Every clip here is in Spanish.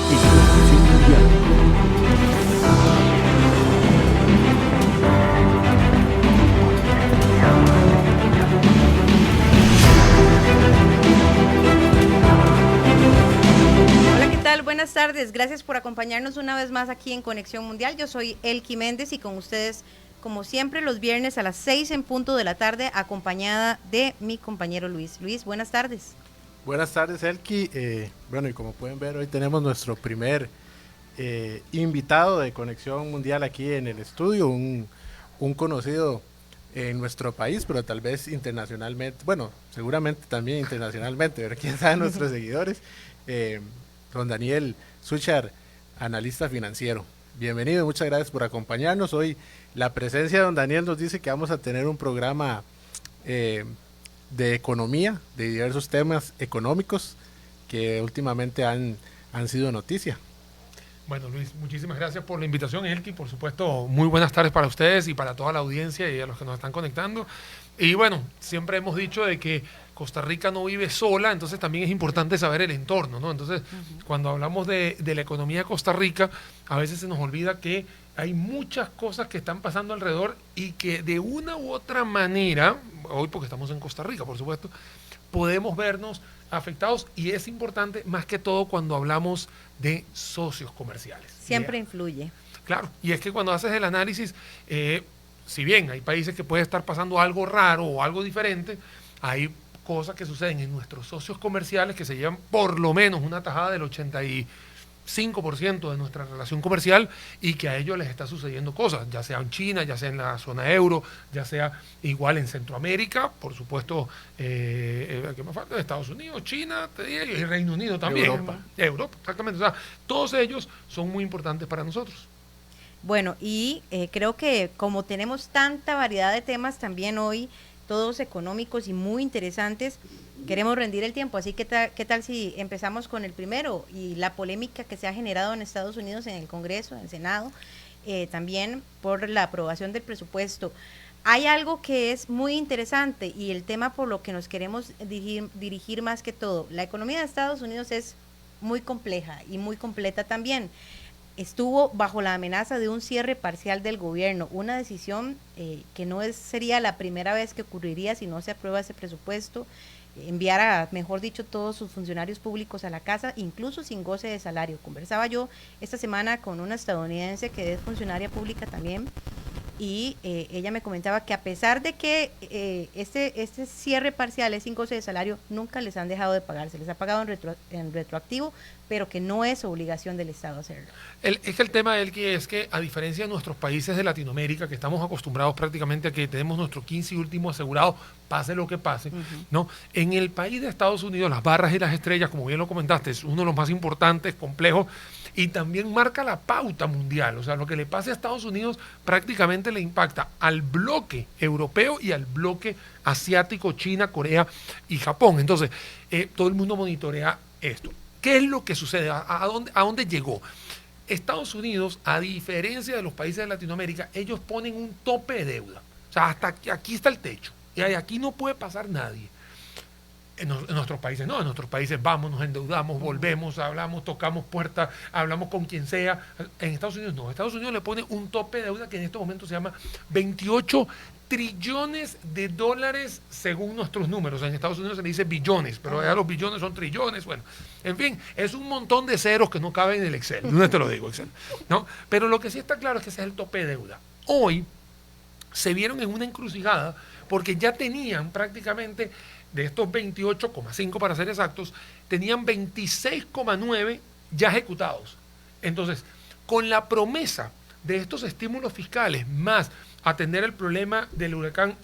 en Conexión Mundial. Hola, ¿qué tal? Buenas tardes. Gracias por acompañarnos una vez más aquí en Conexión Mundial. Yo soy Elki Méndez y con ustedes, como siempre, los viernes a las 6 en punto de la tarde, acompañada de mi compañero Luis. Luis, buenas tardes. Buenas tardes, Elki. Bueno, y como pueden ver, hoy tenemos nuestro primer invitado de Conexión Mundial aquí en el estudio, un conocido en nuestro país, pero tal vez internacionalmente, bueno, seguramente también internacionalmente, pero quién sabe nuestros seguidores, don Daniel Suchar, analista financiero. Bienvenido, muchas gracias por acompañarnos. Hoy la presencia de don Daniel nos dice que vamos a tener un programa de economía, de diversos temas económicos que últimamente han sido noticia. Bueno, Luis, muchísimas gracias por la invitación, Elki. Por supuesto, muy buenas tardes para ustedes y para toda la audiencia y a los que nos están conectando. Y bueno, siempre hemos dicho de que Costa Rica no vive sola, entonces también es importante saber el entorno, ¿no? Entonces, cuando hablamos de la economía de Costa Rica, a veces se nos olvida que hay muchas cosas que están pasando alrededor y que de una u otra manera, hoy porque estamos en Costa Rica, por supuesto, podemos vernos afectados, y es importante más que todo cuando hablamos de socios comerciales. Siempre influye. Claro, y es que cuando haces el análisis, si bien hay países que puede estar pasando algo raro o algo diferente, hay cosas que suceden en nuestros socios comerciales que se llevan por lo menos una tajada del 85% de nuestra relación comercial y que a ellos les está sucediendo cosas, ya sea en China, ya sea en la zona euro, ya sea igual en Centroamérica, por supuesto, ¿qué me falta? Estados Unidos, China, te diría, y Reino Unido también. Europa, exactamente. O sea, todos ellos son muy importantes para nosotros. Bueno, y creo que como tenemos tanta variedad de temas también hoy, todos económicos y muy interesantes, queremos rendir el tiempo, así que ¿qué tal si empezamos con el primero y la polémica que se ha generado en Estados Unidos en el Congreso, en el Senado, también por la aprobación del presupuesto? Hay algo que es muy interesante y el tema por lo que nos queremos dirigir más que todo. La economía de Estados Unidos es muy compleja y muy completa también. Estuvo bajo la amenaza de un cierre parcial del gobierno, una decisión que no sería la primera vez que ocurriría si no se aprueba ese presupuesto, enviar a, mejor dicho, todos sus funcionarios públicos a la casa, incluso sin goce de salario. Conversaba yo esta semana con una estadounidense que es funcionaria pública también, y ella me comentaba que a pesar de que este cierre parcial es sin goce de salario, nunca les han dejado de pagar, se les ha pagado en retroactivo, pero que no es obligación del Estado hacerlo. Es que el tema es que a diferencia de nuestros países de Latinoamérica, que estamos acostumbrados prácticamente a que tenemos nuestro 15 y último asegurado, pase lo que pase, ¿no? En el país de Estados Unidos, las barras y las estrellas, como bien lo comentaste, es uno de los más importantes, complejos, y también marca la pauta mundial. O sea, lo que le pase a Estados Unidos prácticamente le impacta al bloque europeo y al bloque asiático, China, Corea y Japón. Entonces, todo el mundo monitorea esto. ¿Qué es lo que sucede? ¿A dónde llegó? Estados Unidos, a diferencia de los países de Latinoamérica, ellos ponen un tope de deuda. O sea, hasta aquí está el techo. Y aquí no puede pasar nadie. En nuestros países no, en nuestros países vamos, nos endeudamos, volvemos, hablamos, tocamos puertas, hablamos con quien sea. En Estados Unidos no, Estados Unidos le pone un tope de deuda que en estos momentos se llama 28 trillones de dólares según nuestros números. En Estados Unidos se le dice billones, pero allá los billones son trillones. Bueno, en fin, es un montón de ceros que no caben en el Excel. No te lo digo, Excel, ¿no? Pero lo que sí está claro es que ese es el tope de deuda. Hoy se vieron en una encrucijada porque ya tenían prácticamente, de estos 28,5 para ser exactos, tenían 26,9 ya ejecutados. Entonces, con la promesa de estos estímulos fiscales, más atender el problema del huracán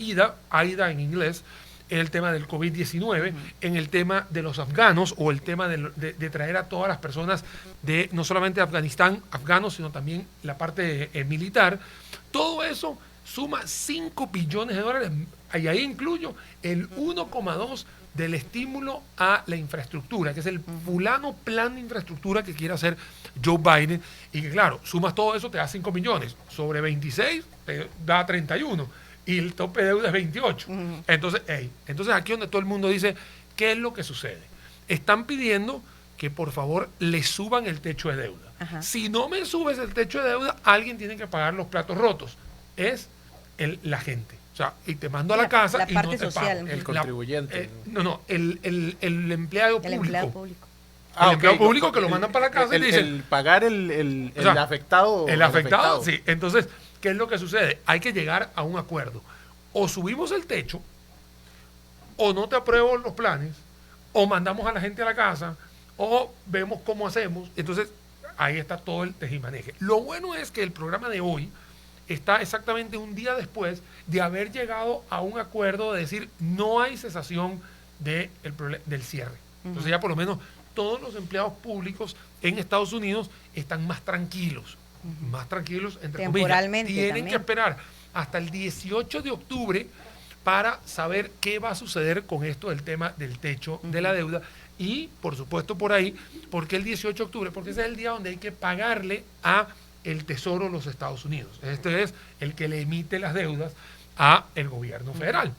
Aida en inglés, el tema del COVID-19, en el tema de los afganos o el tema de traer a todas las personas de no solamente Afganistán, afganos, sino también la parte militar, todo eso suma 5 billones de dólares, y ahí incluyo el 1,2 del estímulo a la infraestructura, que es el fulano plan de infraestructura que quiere hacer Joe Biden, y que claro, sumas todo eso, te da 5 millones, sobre 26 te da 31, y el tope de deuda es 28. Entonces aquí donde todo el mundo dice, ¿qué es lo que sucede? Están pidiendo que por favor le suban el techo de deuda. Ajá. Si no me subes el techo de deuda, alguien tiene que pagar los platos rotos. Es la gente. O sea, y te mando a la casa la y parte no te social. pago. El contribuyente. El empleado público. El empleado público. El empleado público que lo mandan para la casa y te dicen... El pagar el O sea, afectado. El afectado, sí. Entonces, ¿qué es lo que sucede? Hay que llegar a un acuerdo. O subimos el techo, o no te apruebo los planes, o mandamos a la gente a la casa, o vemos cómo hacemos. Entonces, ahí está todo el tejimaneje. Lo bueno es que el programa de hoy está exactamente un día después de haber llegado a un acuerdo de decir no hay cesación del cierre. Entonces ya por lo menos todos los empleados públicos en Estados Unidos están más tranquilos, entre comillas. Temporalmente Tienen también. que esperar hasta el 18 de octubre para saber qué va a suceder con esto del tema del techo de la deuda. Y, por supuesto, por ahí, ¿por qué el 18 de octubre? Porque ese es el día donde hay que pagarle a el Tesoro de los Estados Unidos. Este es el que le emite las deudas a el gobierno federal.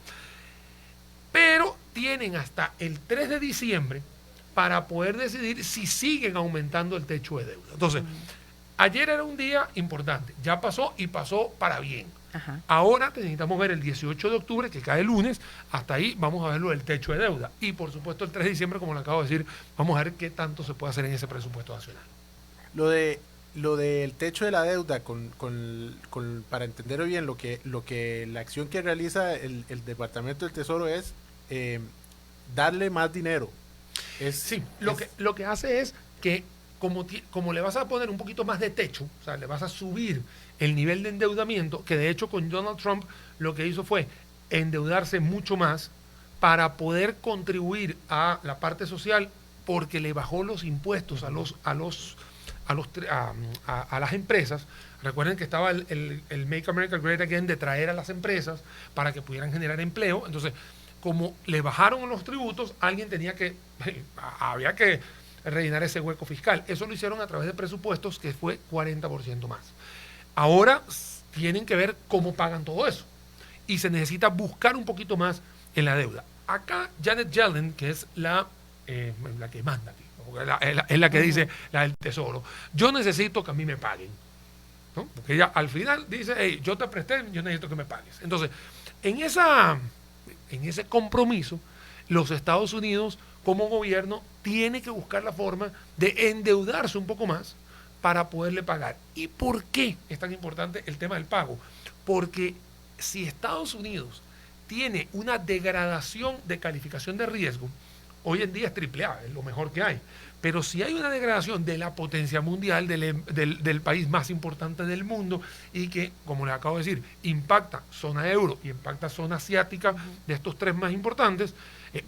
Pero tienen hasta el 3 de diciembre para poder decidir si siguen aumentando el techo de deuda. Entonces, ayer era un día importante. Ya pasó y pasó para bien. Ajá. Ahora necesitamos ver el 18 de octubre, que cae el lunes, hasta ahí vamos a ver lo del techo de deuda. Y por supuesto el 3 de diciembre, como le acabo de decir, vamos a ver qué tanto se puede hacer en ese presupuesto nacional. Lo del techo de la deuda, para entender bien lo que la acción que realiza el Departamento del Tesoro es darle más dinero. Lo que hace es que como le vas a poner un poquito más de techo, o sea, le vas a subir el nivel de endeudamiento, que de hecho con Donald Trump lo que hizo fue endeudarse mucho más para poder contribuir a la parte social, porque le bajó los impuestos a las empresas. Recuerden que estaba el Make America Great Again de traer a las empresas para que pudieran generar empleo. Entonces, como le bajaron los tributos, había que rellenar ese hueco fiscal. Eso lo hicieron a través de presupuestos que fue 40% más. Ahora tienen que ver cómo pagan todo eso. Y se necesita buscar un poquito más en la deuda. Acá Janet Yellen, que es la que manda aquí, es la que dice, la del Tesoro, yo necesito que a mí me paguen, ¿no? Porque ella al final dice, hey, yo te presté, yo necesito que me pagues. Entonces, en ese compromiso, los Estados Unidos como gobierno tiene que buscar la forma de endeudarse un poco más para poderle pagar. ¿Y por qué es tan importante el tema del pago? Porque si Estados Unidos tiene una degradación de calificación de riesgo, hoy en día es AAA, es lo mejor que hay. Pero si hay una degradación de la potencia mundial, del país más importante del mundo, y que, como les acabo de decir, impacta zona euro y impacta zona asiática, de estos tres más importantes,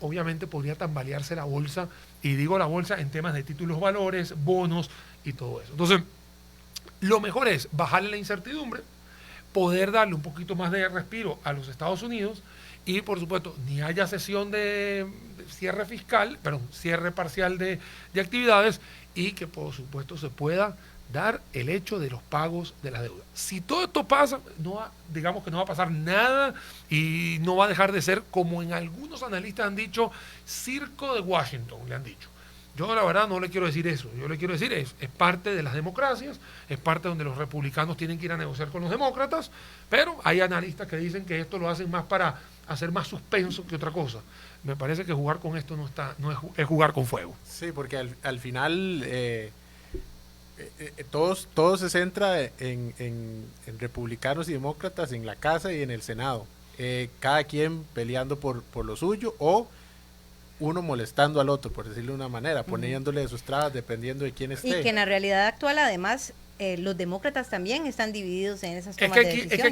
obviamente podría tambalearse la bolsa, y digo la bolsa en temas de títulos valores, bonos y todo eso. Entonces, lo mejor es bajarle la incertidumbre, poder darle un poquito más de respiro a los Estados Unidos, y por supuesto, ni haya sesión de cierre fiscal, cierre parcial de actividades, y que por supuesto se pueda dar el hecho de los pagos de la deuda. Si todo esto pasa, digamos que no va a pasar nada y no va a dejar de ser, como en algunos analistas han dicho, circo de Washington, le han dicho. Yo la verdad no le quiero decir eso. Yo le quiero decir es parte de las democracias, es parte donde los republicanos tienen que ir a negociar con los demócratas, pero hay analistas que dicen que esto lo hacen más para hacer más suspenso que otra cosa. Me parece que jugar con esto es jugar con fuego. Sí, porque al final todo se centra en republicanos y demócratas en la casa y en el Senado. Cada quien peleando por lo suyo, o uno molestando al otro, por decirlo de una manera, poniéndole sus trabas dependiendo de quién esté. Y que en la realidad actual, además, los demócratas también están divididos en esas tomas de decisiones. Es que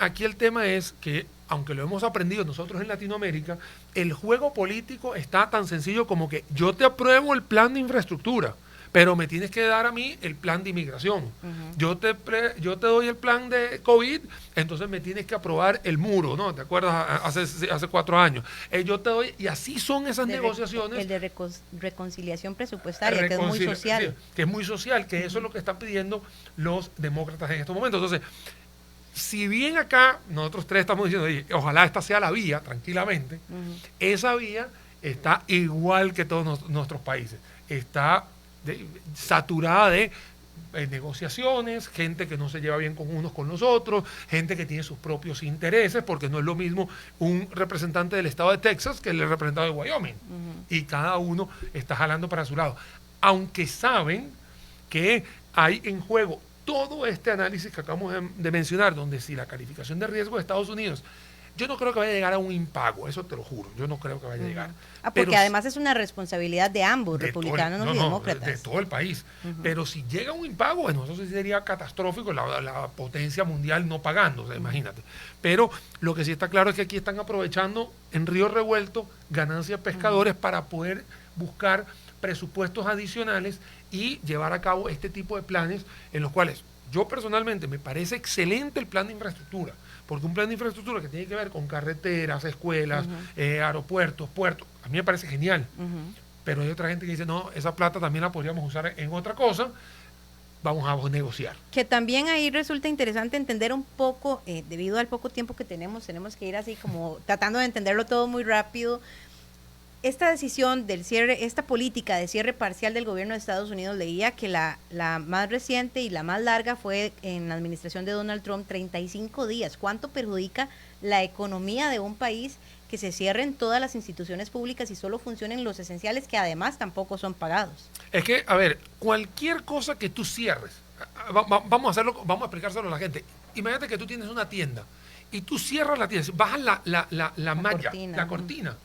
aquí el tema es que, aunque lo hemos aprendido nosotros en Latinoamérica, el juego político está tan sencillo como que yo te apruebo el plan de infraestructura, pero me tienes que dar a mí el plan de inmigración. Yo te doy el plan de COVID, entonces me tienes que aprobar el muro, ¿no? ¿Te acuerdas? Hace 4 años. Yo te doy, y así son esas negociaciones. El de reconciliación presupuestaria, que es muy social. Sí, que es muy social, que eso es lo que están pidiendo los demócratas en estos momentos. Entonces, si bien acá nosotros tres estamos diciendo, oye, ojalá esta sea la vía, tranquilamente, esa vía está igual que todos nuestros países. está saturada de negociaciones, gente que no se lleva bien con unos con los otros, gente que tiene sus propios intereses, porque no es lo mismo un representante del estado de Texas que el representante de Wyoming. Y cada uno está jalando para su lado. Aunque saben que hay en juego todo este análisis que acabamos de mencionar, donde si la calificación de riesgo de Estados Unidos, yo no creo que vaya a llegar a un impago, eso te lo juro, yo no creo que vaya a llegar. Porque pero además es una responsabilidad de ambos, republicanos y demócratas. De todo el país. Pero si llega un impago, bueno, eso sí sería catastrófico, la potencia mundial no pagando, o sea, imagínate. Pero lo que sí está claro es que aquí están aprovechando en río revuelto ganancias pescadores para poder buscar presupuestos adicionales y llevar a cabo este tipo de planes en los cuales yo personalmente me parece excelente el plan de infraestructura, porque un plan de infraestructura que tiene que ver con carreteras, escuelas, aeropuertos, puertos, a mí me parece genial. Pero hay otra gente que dice, no, esa plata también la podríamos usar en otra cosa, vamos a negociar. Que también ahí resulta interesante entender un poco, debido al poco tiempo que tenemos que ir así como tratando de entenderlo todo muy rápido. Esta decisión del cierre, esta política de cierre parcial del gobierno de Estados Unidos, leía que la más reciente y la más larga fue en la administración de Donald Trump, 35 días. ¿Cuánto perjudica la economía de un país que se cierren todas las instituciones públicas y solo funcionen los esenciales, que además tampoco son pagados? Es que, a ver, cualquier cosa que tú cierres, vamos a explicárselo a la gente. Imagínate que tú tienes una tienda y tú cierras la tienda, bajas la malla, la cortina.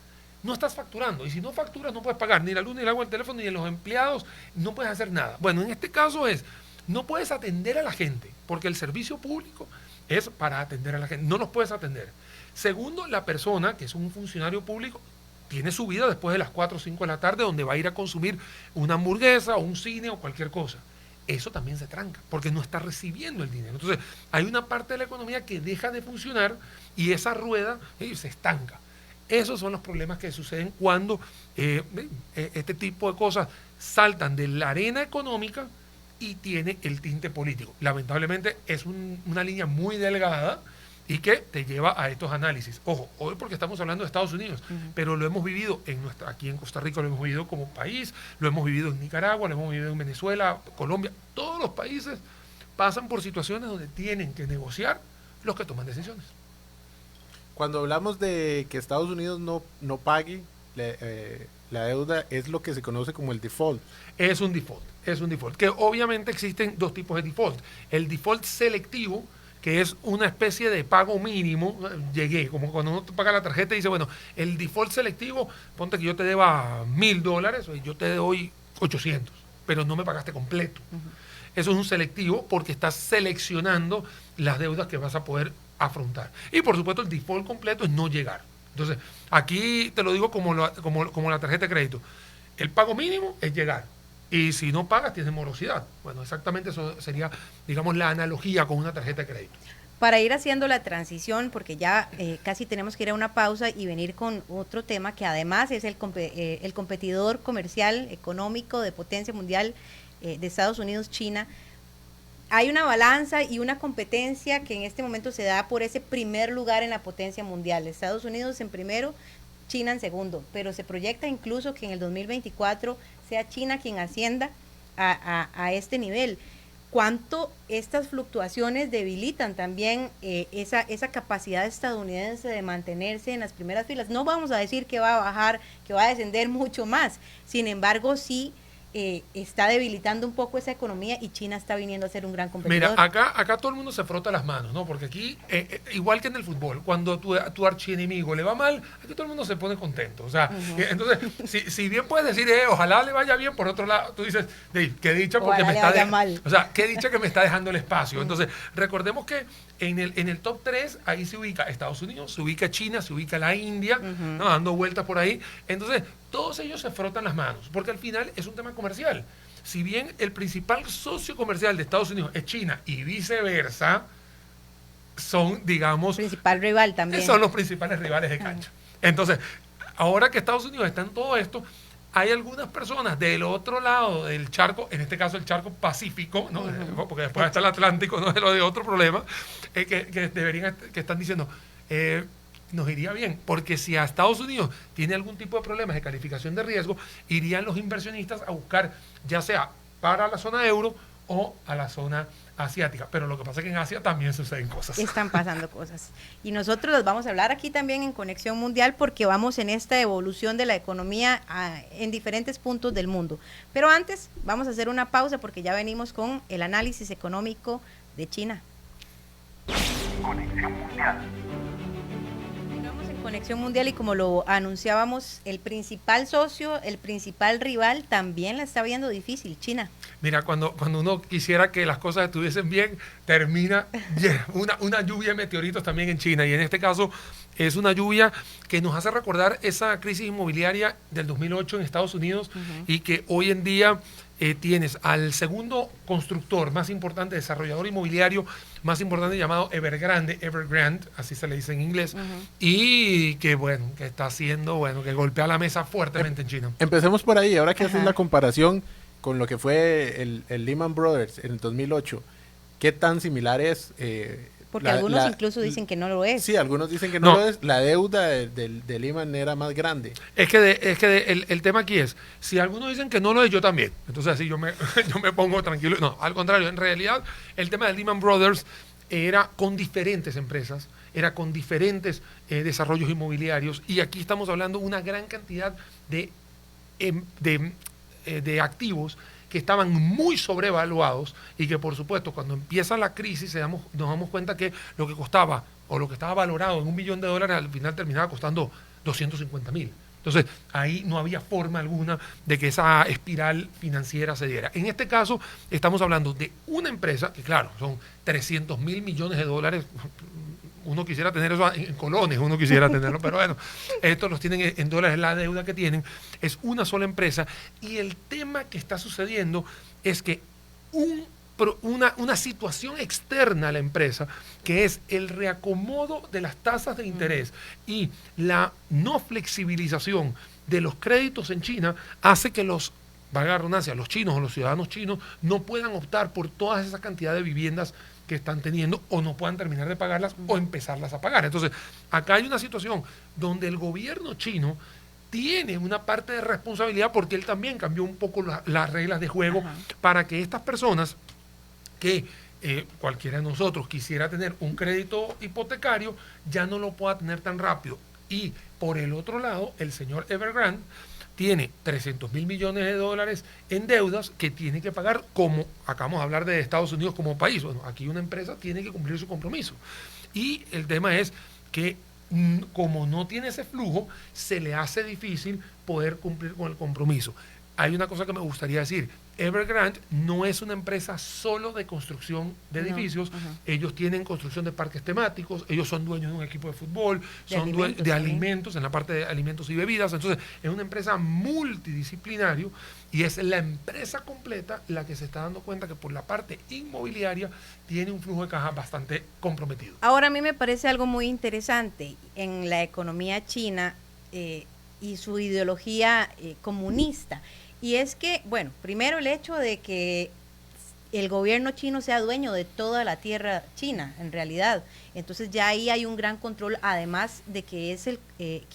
No estás facturando, y si no facturas no puedes pagar ni la luz, ni el agua, el teléfono, ni los empleados, no puedes hacer nada. Bueno, en este caso no puedes atender a la gente, porque el servicio público es para atender a la gente, no los puedes atender. Segundo, la persona, que es un funcionario público, tiene su vida después de las 4 o 5 de la tarde, donde va a ir a consumir una hamburguesa o un cine o cualquier cosa. Eso también se tranca, porque no está recibiendo el dinero. Entonces, hay una parte de la economía que deja de funcionar y esa rueda se estanca. Esos son los problemas que suceden cuando este tipo de cosas saltan de la arena económica y tiene el tinte político. Lamentablemente es una línea muy delgada y que te lleva a estos análisis. Ojo, hoy porque estamos hablando de Estados Unidos, pero lo hemos vivido aquí en Costa Rica, lo hemos vivido como país, lo hemos vivido en Nicaragua, lo hemos vivido en Venezuela, Colombia. Todos los países pasan por situaciones donde tienen que negociar los que toman decisiones. Cuando hablamos de que Estados Unidos no pague la deuda, es lo que se conoce como el default. Es un default. Que obviamente existen dos tipos de default. El default selectivo, que es una especie de pago mínimo, como cuando uno te paga la tarjeta y dice, bueno, el default selectivo, ponte que yo te deba $1,000, yo te doy 800, pero no me pagaste completo. Eso es un selectivo porque estás seleccionando las deudas que vas a poder afrontar. Y por supuesto el default completo es no llegar. Entonces, aquí te lo digo como la tarjeta de crédito. El pago mínimo es llegar. Y si no pagas, tienes morosidad. Bueno, exactamente eso sería, digamos, la analogía con una tarjeta de crédito. Para ir haciendo la transición, porque ya casi tenemos que ir a una pausa y venir con otro tema que además es el competidor comercial, económico, de potencia mundial de Estados Unidos, China. Hay una balanza y una competencia que en este momento se da por ese primer lugar en la potencia mundial. Estados Unidos en primero, China en segundo, pero se proyecta incluso que en el 2024 sea China quien ascienda a este nivel. ¿Cuánto estas fluctuaciones debilitan también esa capacidad estadounidense de mantenerse en las primeras filas? No vamos a decir que va a bajar, que va a descender mucho más, sin embargo sí está debilitando un poco esa economía y China está viniendo a ser un gran competidor. Mira, acá todo el mundo se frota las manos, ¿no? Porque aquí, igual que en el fútbol, cuando tu archienemigo le va mal, aquí todo el mundo se pone contento. O sea, entonces, si bien puedes decir, ojalá le vaya bien, por otro lado, tú dices, qué dicha porque me está mal. O sea, qué dicha que me está dejando el espacio. Entonces, recordemos que en el top 3, ahí se ubica Estados Unidos, se ubica China, se ubica la India, ¿no? Dando vueltas por ahí. Entonces, todos ellos se frotan las manos, porque al final es un tema comercial. Si bien el principal socio comercial de Estados Unidos es China y viceversa, son, digamos... Principal rival también. Son los principales rivales de cancha. Entonces, ahora que Estados Unidos está en todo esto, hay algunas personas del otro lado del charco, en este caso el charco Pacífico, ¿no? Porque después está el Atlántico, no es lo de otro problema, que están diciendo, nos iría bien, porque si a Estados Unidos tiene algún tipo de problemas de calificación de riesgo, irían los inversionistas a buscar, ya sea para la zona euro o a la zona asiática. Pero lo que pasa es que en Asia también suceden cosas. Están pasando cosas. Y nosotros los vamos a hablar aquí también en Conexión Mundial porque vamos en esta evolución de la economía en diferentes puntos del mundo. Pero antes vamos a hacer una pausa porque ya venimos con el análisis económico de China. Conexión Mundial. Estamos en Conexión Mundial y como lo anunciábamos, el principal socio, el principal rival también la está viendo difícil, China. Mira, cuando uno quisiera que las cosas estuviesen bien, termina una lluvia de meteoritos también en China. Y en este caso es una lluvia que nos hace recordar esa crisis inmobiliaria del 2008 en Estados Unidos y que hoy en día tienes al segundo constructor más importante, desarrollador inmobiliario más importante llamado Evergrande, así se le dice en inglés, y que bueno, que está haciendo, bueno, que golpea la mesa fuertemente en China. Empecemos por ahí, ahora que haces la comparación con lo que fue el Lehman Brothers en el 2008, ¿qué tan similar es? Porque algunos incluso dicen que no lo es. Sí, algunos dicen que no lo es. La deuda de Lehman era más grande. Es que el tema aquí es, si algunos dicen que no lo es, yo también. Entonces así yo me pongo tranquilo. No, al contrario, en realidad el tema de Lehman Brothers era con diferentes empresas, era con diferentes desarrollos inmobiliarios, y aquí estamos hablando de una gran cantidad de activos que estaban muy sobrevaluados y que por supuesto cuando empieza la crisis nos damos cuenta que lo que costaba o lo que estaba valorado en $1 millón al final terminaba costando 250,000. Entonces ahí no había forma alguna de que esa espiral financiera se diera. En este caso estamos hablando de una empresa que claro, son $300 mil millones. Uno quisiera tener eso en colones, uno quisiera tenerlo, pero bueno, estos los tienen en dólares, la deuda que tienen, es una sola empresa, y el tema que está sucediendo es que una situación externa a la empresa, que es el reacomodo de las tasas de interés y la no flexibilización de los créditos en China, hace que los chinos o los ciudadanos chinos no puedan optar por toda esa cantidad de viviendas que están teniendo, o no puedan terminar de pagarlas o empezarlas a pagar. Entonces, acá hay una situación donde el gobierno chino tiene una parte de responsabilidad porque él también cambió un poco las reglas de juego para que estas personas que cualquiera de nosotros quisiera tener un crédito hipotecario ya no lo pueda tener tan rápido. Y por el otro lado, el señor Evergrande tiene $300 mil millones en deudas que tiene que pagar, como acabamos de hablar de Estados Unidos como país. Bueno, aquí una empresa tiene que cumplir su compromiso. Y el tema es que como no tiene ese flujo, se le hace difícil poder cumplir con el compromiso. Hay una cosa que me gustaría decir. Evergrande no es una empresa solo de construcción de edificios. Ellos tienen construcción de parques temáticos, ellos son dueños de un equipo de fútbol, son dueños de alimentos, en la parte de alimentos y bebidas. Entonces, es una empresa multidisciplinario y es la empresa completa la que se está dando cuenta que por la parte inmobiliaria tiene un flujo de caja bastante comprometido. Ahora, a mí me parece algo muy interesante en la economía china y su ideología comunista. Y es que, bueno, primero el hecho de que el gobierno chino sea dueño de toda la tierra china, en realidad. Entonces ya ahí hay un gran control, además de que es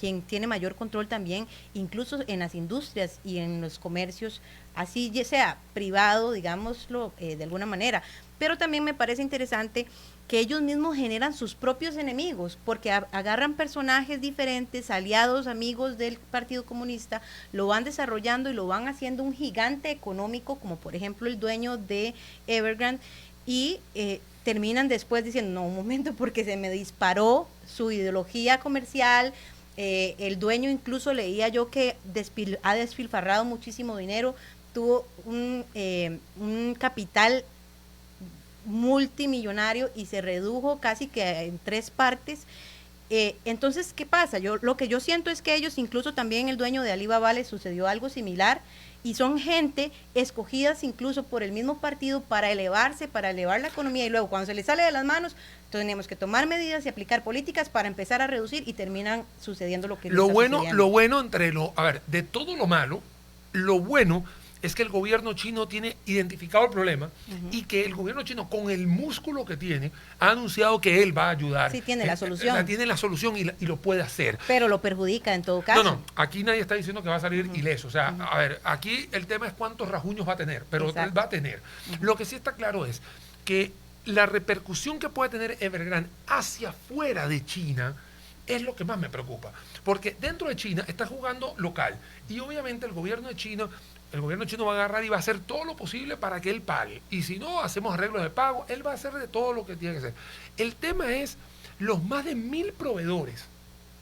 quien tiene mayor control también, incluso en las industrias y en los comercios, así ya sea privado, digámoslo, de alguna manera. Pero también me parece interesante que ellos mismos generan sus propios enemigos, porque agarran personajes diferentes, aliados, amigos del Partido Comunista, lo van desarrollando y lo van haciendo un gigante económico, como por ejemplo el dueño de Evergrande, y terminan después diciendo, no, un momento, porque se me disparó su ideología comercial. El dueño, incluso leía yo que ha despilfarrado muchísimo dinero, tuvo un capital multimillonario y se redujo casi que en 3 partes. Entonces, ¿qué pasa? Lo que yo siento es que ellos, incluso también el dueño de Alibaba, le sucedió algo similar, y son gente escogidas incluso por el mismo partido para elevar la economía, y luego cuando se les sale de las manos, tenemos que tomar medidas y aplicar políticas para empezar a reducir, y terminan sucediendo lo que lo bueno de todo lo malo, lo bueno es que el gobierno chino tiene identificado el problema y que el gobierno chino, con el músculo que tiene, ha anunciado que él va a ayudar. Sí, tiene la solución. Tiene la solución y lo puede hacer. Pero lo perjudica en todo caso. No, aquí nadie está diciendo que va a salir ileso. O sea, a ver, aquí el tema es cuántos rajuños va a tener, pero Exacto. él va a tener. Lo que sí está claro es que la repercusión que puede tener Evergrande hacia afuera de China es lo que más me preocupa. Porque dentro de China está jugando local. Y obviamente el gobierno chino va a agarrar y va a hacer todo lo posible para que él pague. Y si no hacemos arreglos de pago, él va a hacer de todo lo que tiene que hacer. El tema es los más de 1000 proveedores,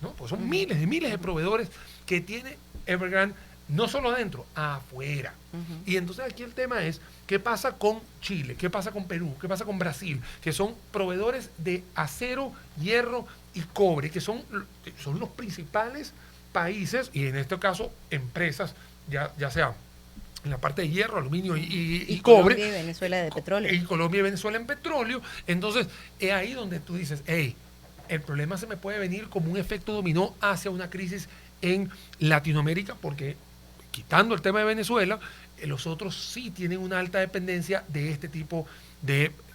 ¿no? Pues son miles de proveedores que tiene Evergrande, no solo adentro, afuera. Y entonces aquí el tema es, ¿qué pasa con Chile? ¿Qué pasa con Perú? ¿Qué pasa con Brasil? Que son proveedores de acero, hierro y cobre, que son los principales países, y en este caso empresas, ya sea en la parte de hierro, aluminio y cobre. Colombia y Venezuela de petróleo. Y Colombia y Venezuela en petróleo. Entonces, es ahí donde tú dices, hey, el problema se me puede venir como un efecto dominó hacia una crisis en Latinoamérica, porque quitando el tema de Venezuela, los otros sí tienen una alta dependencia de este tipo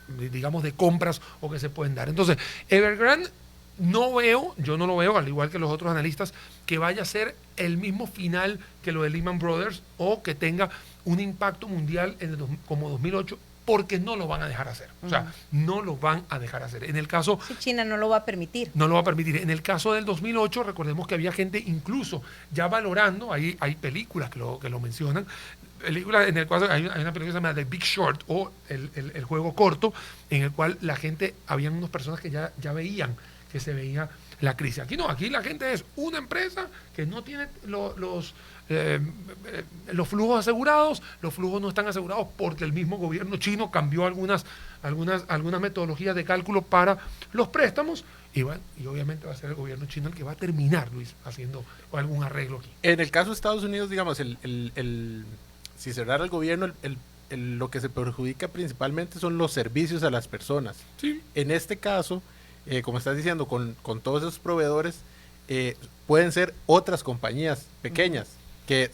digamos, de compras o que se pueden dar. Entonces, Evergrande yo no lo veo, al igual que los otros analistas, que vaya a ser el mismo final que lo de Lehman Brothers o que tenga un impacto mundial como 2008, porque no lo van a dejar hacer. O sea, no lo van a dejar hacer. En el caso... Sí, China no lo va a permitir. No lo va a permitir. En el caso del 2008, recordemos que había gente incluso ya valorando, hay películas que lo mencionan, películas en el cual hay una película que se llama The Big Short o el juego corto, en el cual la gente, habían unas personas que ya veían que se veía la crisis. Aquí no, aquí la gente es una empresa que no tiene los flujos asegurados, los flujos no están asegurados porque el mismo gobierno chino cambió algunas metodologías de cálculo para los préstamos, y obviamente va a ser el gobierno chino el que va a terminar, Luis, haciendo algún arreglo aquí. En el caso de Estados Unidos, digamos, si cerrara el gobierno, lo que se perjudica principalmente son los servicios a las personas. Sí. En este caso, como estás diciendo, con todos esos proveedores, pueden ser otras compañías pequeñas, que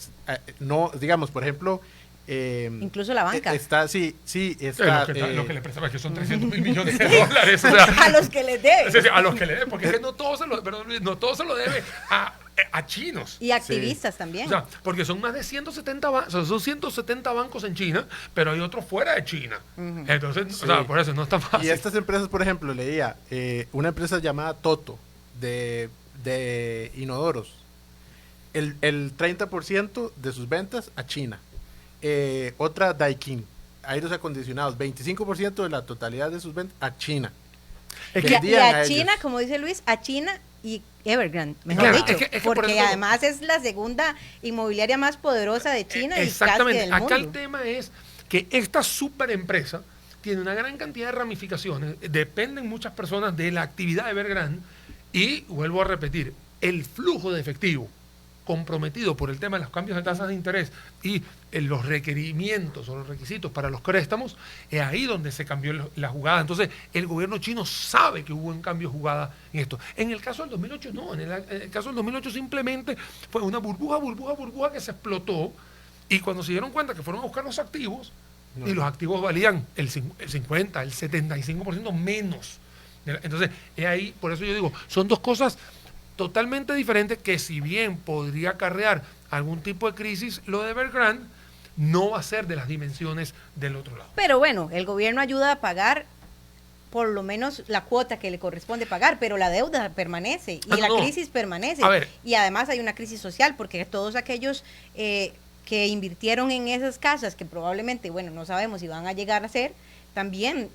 no, digamos, por ejemplo... incluso la banca. Está. Lo que le prestaba, que son 300 mil millones de dólares. O sea, a los que les debe. Sí, a los que le debe, porque es que no todo se lo debe a chinos. Y activistas también. O sea, porque son más de 170 bancos, son 170 bancos en China, pero hay otros fuera de China. Entonces, Sí. o sea, por eso no es tan fácil. Y estas empresas, por ejemplo, leía una empresa llamada Toto de inodoros, el 30% de sus ventas a China. Otra Daikin, aires acondicionados, 25% de la totalidad de sus ventas a China. Y a China, como dice Luis, a China y Evergrande, mejor Claro, dicho, es que por porque eso además es la segunda inmobiliaria más poderosa de China y casi exactamente. del Acá mundo. el tema es que esta super empresa tiene una gran cantidad de ramificaciones, dependen muchas personas de la actividad de Evergrande, y vuelvo a repetir, el flujo de efectivo comprometido por el tema de los cambios de tasas de interés y los requerimientos o los requisitos para los préstamos, es ahí donde se cambió la jugada. Entonces, el gobierno chino sabe que hubo un cambio de jugada en esto. En el caso del 2008, no. En el caso del 2008 simplemente fue una burbuja que se explotó, y cuando se dieron cuenta que fueron a buscar los activos, y los activos valían el 50, el 75% menos. Entonces, es ahí, por eso yo digo, son dos cosas totalmente diferente, que si bien podría acarrear algún tipo de crisis, lo de Evergrande no va a ser de las dimensiones del otro lado. Pero bueno, el gobierno ayuda a pagar por lo menos la cuota que le corresponde pagar, pero la deuda permanece y la crisis permanece. A ver. Y además hay una crisis social, porque todos aquellos que invirtieron en esas casas, que probablemente, bueno, no sabemos si van a llegar a ser, también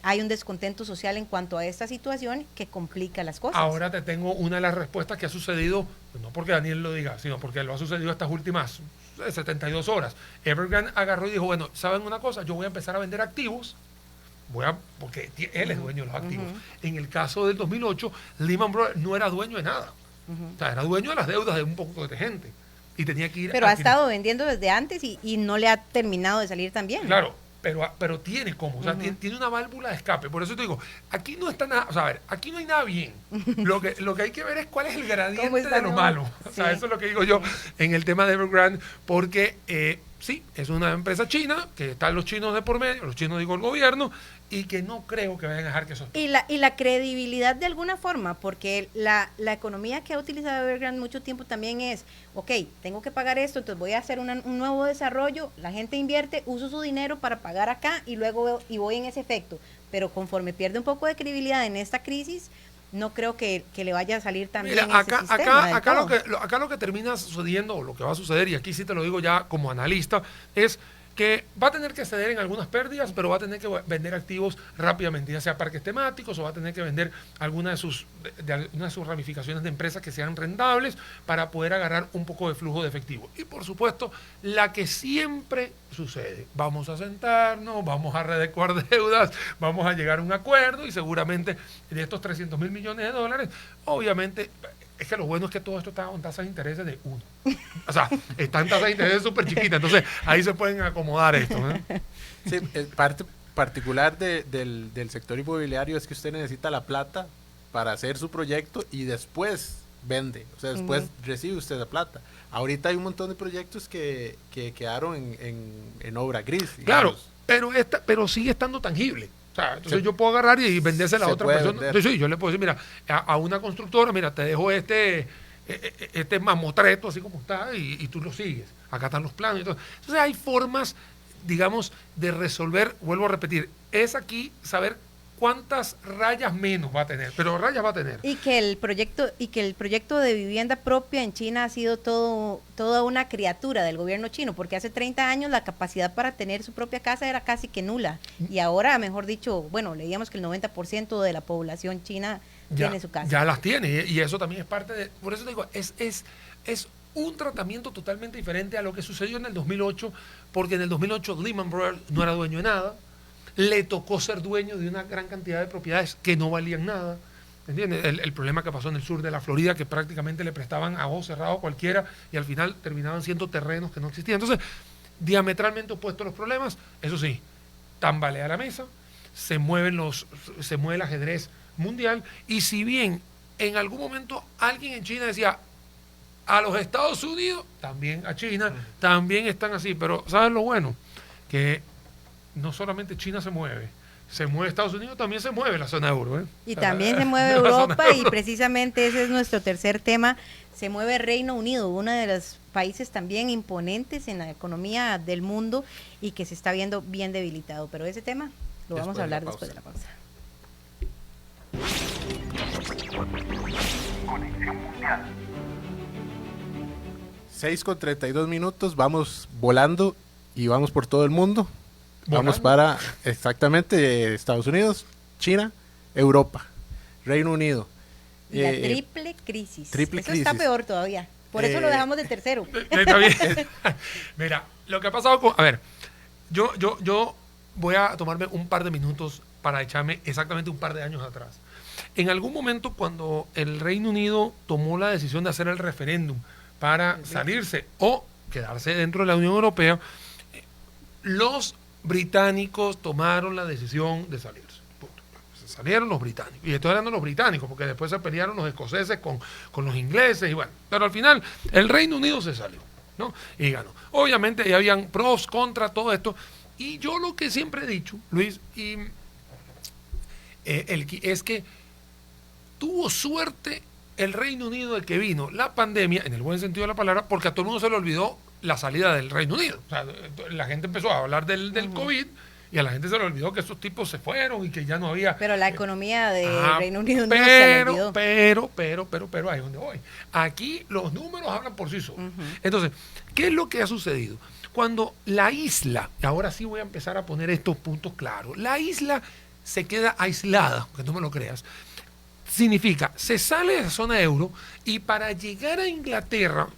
hay un descontento social en cuanto a esta situación que complica las cosas. Ahora te tengo una de las respuestas que ha sucedido, no porque Daniel lo diga, sino porque lo ha sucedido estas últimas 72 horas. Evergrande agarró y dijo, bueno, ¿saben una cosa? Yo voy a empezar a vender activos, porque él es dueño de los activos. En el caso del 2008, Lehman Brothers no era dueño de nada. O sea, era dueño de las deudas de un poco de gente. Y tenía que ir... Pero ha estado vendiendo desde antes y no le ha terminado de salir tan bien. Claro. Pero tiene como, o sea, tiene una válvula de escape. Por eso te digo, aquí no está nada, o sea, a ver, aquí no hay nada bien. Lo que hay que ver es cuál es el gradiente de lo malo. O sea, eso es lo que digo yo en el tema de Evergrande, porque sí, es una empresa china, que están los chinos de por medio, los chinos digo el gobierno, y que no creo que vayan a dejar que eso... Y la credibilidad de alguna forma, porque la economía que ha utilizado Evergrande mucho tiempo también es, ok, tengo que pagar esto, entonces voy a hacer un nuevo desarrollo, la gente invierte, uso su dinero para pagar acá y luego voy en ese efecto. Pero conforme pierde un poco de credibilidad en esta crisis, no creo que le vaya a salir tan bien ese sistema del todo. Acá lo que termina sucediendo, o lo que va a suceder, y aquí sí te lo digo ya como analista, es que va a tener que ceder en algunas pérdidas, pero va a tener que vender activos rápidamente, ya sea parques temáticos, o va a tener que vender alguna de sus ramificaciones de empresas que sean rentables para poder agarrar un poco de flujo de efectivo. Y por supuesto, la que siempre sucede, vamos a sentarnos, vamos a readecuar deudas, vamos a llegar a un acuerdo y seguramente de estos 300 mil millones de dólares, obviamente... Es que lo bueno es que todo esto está con tasas de interés de 1. O sea, están tasas de interés súper chiquitas. Entonces, ahí se pueden acomodar esto, ¿no? Sí, parte particular del sector inmobiliario es que usted necesita la plata para hacer su proyecto y después vende. O sea, después recibe usted la plata. Ahorita hay un montón de proyectos que quedaron en obra gris. Claro, pero sigue estando tangible. O sea, entonces yo puedo agarrar y venderse a la otra persona. Sí, yo le puedo decir, mira, a una constructora, mira, te dejo este mamotreto así como está y tú lo sigues. Acá están los planos y todo. Entonces hay formas, digamos, de resolver, vuelvo a repetir, es aquí saber cuántas rayas menos va a tener, pero rayas va a tener. Y que el proyecto de vivienda propia en China ha sido toda una criatura del gobierno chino, porque hace 30 años la capacidad para tener su propia casa era casi que nula. Y ahora, mejor dicho, bueno, leíamos que el 90% de la población china tiene su casa. Ya las tiene, y eso también es parte de... Por eso te digo, es un tratamiento totalmente diferente a lo que sucedió en el 2008, porque en el 2008 Lehman Brothers no era dueño de nada, le tocó ser dueño de una gran cantidad de propiedades que no valían nada. ¿Entiendes? El problema que pasó en el sur de la Florida, que prácticamente le prestaban a ojos cerrados cualquiera y al final terminaban siendo terrenos que no existían. Entonces, diametralmente opuestos los problemas, eso sí, tambalea la mesa, se mueve el ajedrez mundial, y si bien en algún momento alguien en China decía, a los Estados Unidos, también a China, también están así, pero ¿sabes lo bueno? Que no solamente China se mueve Estados Unidos, también se mueve la zona euro. Y también se mueve Europa, y precisamente ese es nuestro tercer tema. Se mueve Reino Unido, uno de los países también imponentes en la economía del mundo y que se está viendo bien debilitado. Pero ese tema lo vamos a hablar después de la pausa. Conexión Mundial. 6:32, vamos volando y vamos por todo el mundo. ¿Volando? Vamos para exactamente Estados Unidos, China, Europa, Reino Unido. La triple crisis. Triple Eso crisis. está peor todavía. Por eso lo dejamos de tercero. Está bien. Mira, lo que ha pasado con... A ver, yo voy a tomarme un par de minutos para echarme exactamente un par de años atrás. En algún momento, cuando el Reino Unido tomó la decisión de hacer el referéndum para salirse o quedarse dentro de la Unión Europea, los británicos tomaron la decisión de salirse. Punto. Se salieron los británicos. Y estoy hablando de los británicos, porque después se pelearon los escoceses con los ingleses, y bueno. Pero al final, el Reino Unido se salió, ¿no? Y ganó. Obviamente, ya habían pros, contras, todo esto. Y yo lo que siempre he dicho, Luis, es que tuvo suerte el Reino Unido de que vino la pandemia, en el buen sentido de la palabra, porque a todo el mundo se le olvidó la salida del Reino Unido. O sea, la gente empezó a hablar del COVID y a la gente se le olvidó que esos tipos se fueron y que ya no había... Pero la economía del Reino Unido no se le olvidó. Pero ahí es donde voy. Aquí los números hablan por sí solos. Entonces, ¿qué es lo que ha sucedido? Cuando la isla, ahora sí voy a empezar a poner estos puntos claros, la isla se queda aislada, aunque no me lo creas, significa, se sale de la zona euro y para llegar a Inglaterra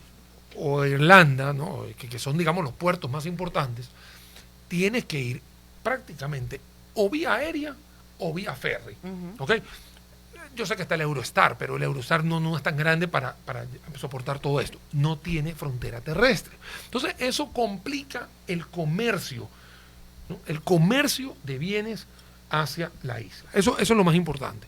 o Irlanda, ¿no? que son, digamos, los puertos más importantes, tienes que ir prácticamente o vía aérea o vía ferry. ¿Ok? Yo sé que está el Eurostar, pero el Eurostar no es tan grande para soportar todo esto. No tiene frontera terrestre. Entonces, eso complica el comercio, ¿no? El comercio de bienes hacia la isla. Eso es lo más importante.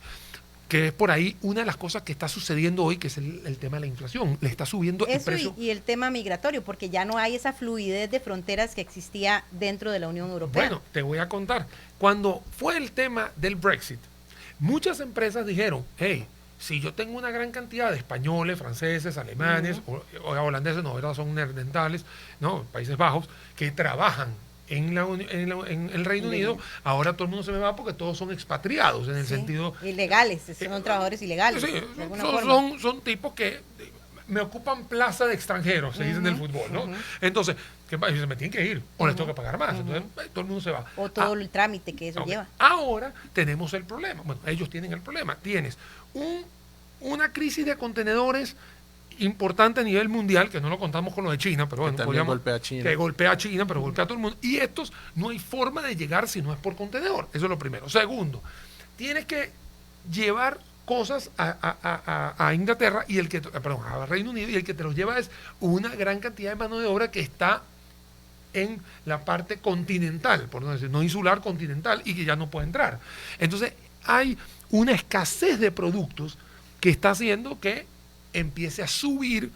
que es por ahí una de las cosas que está sucediendo hoy, que es el tema de la inflación. Le está subiendo el Eso precio. y el tema migratorio, porque ya no hay esa fluidez de fronteras que existía dentro de la Unión Europea. Bueno, te voy a contar. Cuando fue el tema del Brexit, muchas empresas dijeron, hey, si yo tengo una gran cantidad de españoles, franceses, alemanes, o holandeses, no, ¿verdad? Son neerlandales, ¿no? Países Bajos, que trabajan en el Reino Unido, ahora todo el mundo se me va porque todos son expatriados, en el sentido... Ilegales, son trabajadores ilegales. Sí, de alguna forma. son tipos que me ocupan plaza de extranjeros, se dice en el fútbol, ¿no? Entonces, ¿qué pasa? Se me tienen que ir, o les tengo que pagar más, entonces todo el mundo se va. O todo el trámite que eso Ok. lleva. Ahora tenemos el problema, bueno, ellos tienen el problema, tienes una crisis de contenedores importante a nivel mundial, que no lo contamos con lo de China, pero bueno, también golpea a China. que golpea a China, pero golpea a todo el mundo. Y estos no hay forma de llegar si no es por contenedor. Eso es lo primero. Segundo, tienes que llevar cosas a Inglaterra y a Reino Unido, y el que te los lleva es una gran cantidad de mano de obra que está en la parte continental, por no decir, no insular, continental, y que ya no puede entrar. Entonces, hay una escasez de productos que está haciendo que empiece a subir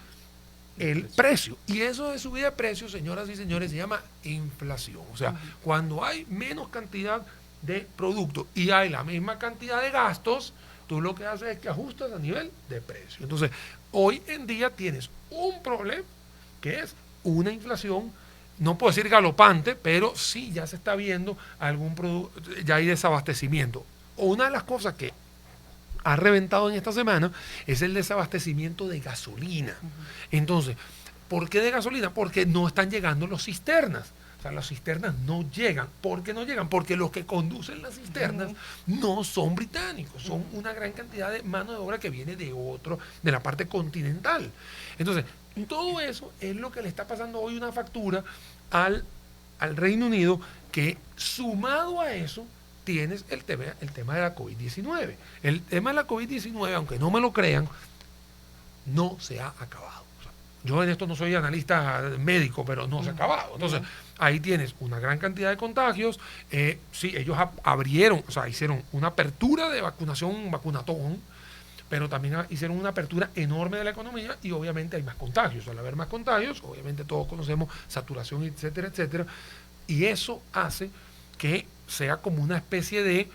el precio. Y eso de subida de precios, señoras y señores, se llama inflación. O sea, cuando hay menos cantidad de productos y hay la misma cantidad de gastos, tú lo que haces es que ajustas a nivel de precio. Entonces, hoy en día tienes un problema que es una inflación, no puedo decir galopante, pero sí ya se está viendo algún producto, ya hay desabastecimiento. Una de las cosas que ha reventado en esta semana es el desabastecimiento de gasolina. Entonces, ¿por qué de gasolina? Porque no están llegando los cisternas. O sea, las cisternas no llegan. ¿Por qué no llegan? Porque los que conducen las cisternas no son británicos, son una gran cantidad de mano de obra que viene de la parte continental. Entonces, todo eso es lo que le está pasando hoy una factura al Reino Unido, que sumado a eso tienes el tema de la COVID-19. El tema de la COVID-19, aunque no me lo crean, no se ha acabado. O sea, yo en esto no soy analista médico, pero no se ha acabado. Entonces, ahí tienes una gran cantidad de contagios. Sí, ellos abrieron, o sea, hicieron una apertura de vacunación, un vacunatón, pero también hicieron una apertura enorme de la economía y obviamente hay más contagios. Al haber más contagios, obviamente todos conocemos saturación, etcétera, etcétera, y eso hace que sea como una especie de